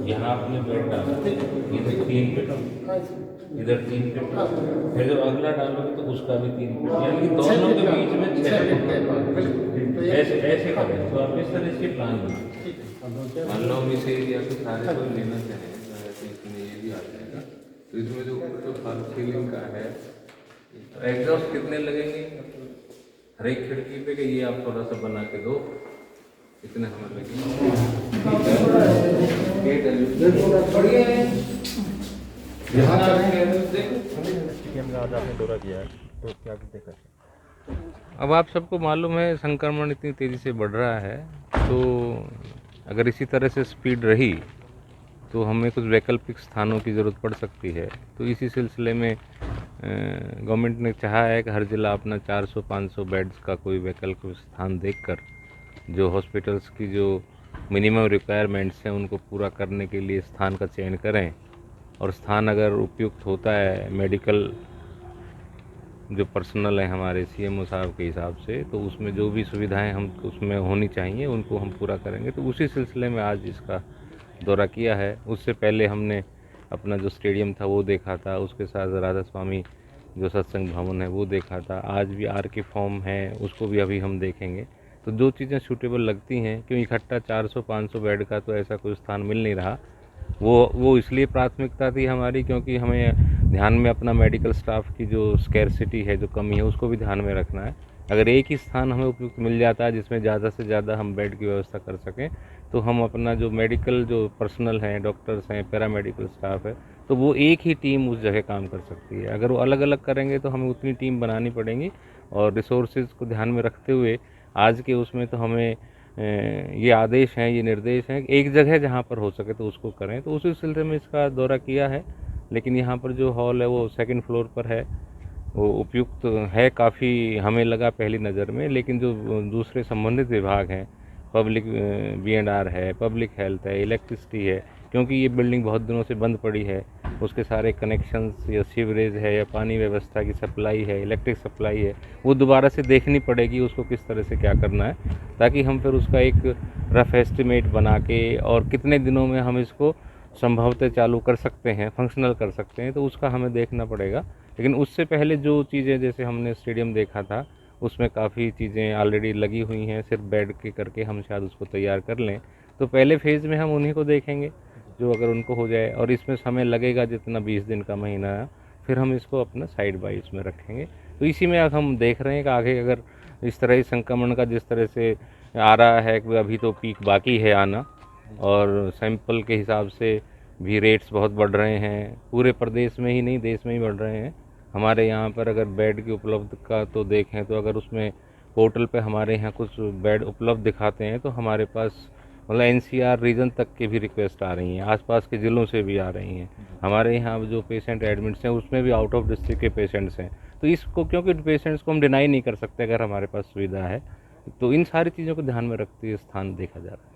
यहाँ आपने बेड डाला, इधर 3 फीट, इधर 3 फीट, फिर जब अगला डालोगे तो उसका भी 3 फीट, यानी कि दोनों के बीच में 6 फीट। ऐसे ऐसे करें तो आप इस तरह से प्लान बनाएं। मान लो हम इस एरिया को सारे को लेना चाहें तो ऐसे इसमें ये भी आ जाएगा। तो इसमें जो फॉल सीलिंग का है, एग्जॉस्ट कितने लगेंगे हर एक खिड़की पे, कि ये आप थोड़ा सा बना के दो, इतने हमें लगेंगे। आपने दौरा किया है तो क्या देखा? अब आप सबको मालूम है संक्रमण इतनी तेज़ी से बढ़ रहा है, तो अगर इसी तरह से स्पीड रही तो हमें कुछ वैकल्पिक स्थानों की ज़रूरत पड़ सकती है। तो इसी सिलसिले में गवर्नमेंट ने चाहा है कि हर ज़िला अपना 400-500 बेड्स का कोई वैकल्पिक स्थान देखकर जो हॉस्पिटल्स की जो मिनिमम रिक्वायरमेंट्स हैं उनको पूरा करने के लिए स्थान का चयन करें, और स्थान अगर उपयुक्त होता है मेडिकल जो पर्सनल है हमारे सीएमओ साहब के हिसाब से, तो उसमें जो भी सुविधाएं हम उसमें होनी चाहिए उनको हम पूरा करेंगे। तो उसी सिलसिले में आज इसका दौरा किया है। उससे पहले हमने अपना जो स्टेडियम था वो देखा था, उसके साथ राधा स्वामी जो सत्संग भवन है वो देखा था, आज भी आर के फॉर्म है उसको भी अभी हम देखेंगे। तो जो चीज़ें सूटेबल लगती हैं, क्यों इकट्ठा 400-500 बेड का तो ऐसा कोई स्थान मिल नहीं रहा, वो इसलिए प्राथमिकता थी हमारी क्योंकि हमें ध्यान में अपना मेडिकल स्टाफ की जो स्कैरसिटी है, जो कमी है, उसको भी ध्यान में रखना है। अगर एक ही स्थान हमें उपयुक्त मिल जाता है जिसमें ज़्यादा से ज़्यादा हम बेड की व्यवस्था कर सकें, तो हम अपना जो मेडिकल जो पर्सनल हैं, डॉक्टर्स हैं, पैरामेडिकल स्टाफ है, तो वो एक ही टीम उस जगह काम कर सकती है। अगर वो अलग अलग करेंगे तो हमें उतनी टीम बनानी पड़ेंगी, और रिसोर्सेज को ध्यान में रखते हुए आज के उसमें तो हमें ये आदेश हैं, ये निर्देश हैं कि एक जगह जहाँ पर हो सके तो उसको करें। तो उसी सिलसिले में इसका दौरा किया है। लेकिन यहाँ पर जो हॉल है वो 2nd फ्लोर पर है, वो उपयुक्त है काफ़ी हमें लगा पहली नज़र में। लेकिन जो दूसरे संबंधित विभाग हैं, पब्लिक B&R है, पब्लिक हेल्थ है, इलेक्ट्रिसिटी है, क्योंकि ये बिल्डिंग बहुत दिनों से बंद पड़ी है, उसके सारे कनेक्शंस या सीवरेज है या पानी व्यवस्था की सप्लाई है, इलेक्ट्रिक सप्लाई है, वो दोबारा से देखनी पड़ेगी उसको किस तरह से क्या करना है, ताकि हम फिर उसका एक रफ एस्टिमेट बना के और कितने दिनों में हम इसको संभवतः चालू कर सकते हैं, फंक्शनल कर सकते हैं, तो उसका हमें देखना पड़ेगा। लेकिन उससे पहले जो चीज़ें, जैसे हमने स्टेडियम देखा था, उसमें काफ़ी चीज़ें ऑलरेडी लगी हुई हैं, सिर्फ बेड के करके हम शायद उसको तैयार कर लें। तो पहले फेज़ में हम उन्हीं को देखेंगे जो अगर उनको हो जाए, और इसमें समय लगेगा जितना 20 दिन का महीना, फिर हम इसको अपना साइड बाई इसमें रखेंगे। तो इसी में अब हम देख रहे हैं कि आगे अगर इस तरह से संक्रमण का जिस तरह से आ रहा है कि अभी तो पीक बाकी है आना, और सैंपल के हिसाब से भी रेट्स बहुत बढ़ रहे हैं, पूरे प्रदेश में ही नहीं देश में ही बढ़ रहे हैं। हमारे यहाँ पर अगर बेड की उपलब्ध का तो देखें तो अगर उसमें पोर्टल पे हमारे यहाँ कुछ बेड उपलब्ध दिखाते हैं तो हमारे पास मतलब NCR रीजन तक की भी रिक्वेस्ट आ रही हैं, आसपास के ज़िलों से भी आ रही हैं। हमारे यहाँ जो पेशेंट एडमिट्स हैं उसमें भी आउट ऑफ डिस्ट्रिक्ट के पेशेंट्स हैं। तो इसको क्योंकि पेशेंट्स को हम डिनाई नहीं कर सकते अगर हमारे पास सुविधा है, तो इन सारी चीज़ों को ध्यान में रखते हुए स्थान देखा जा रहा है।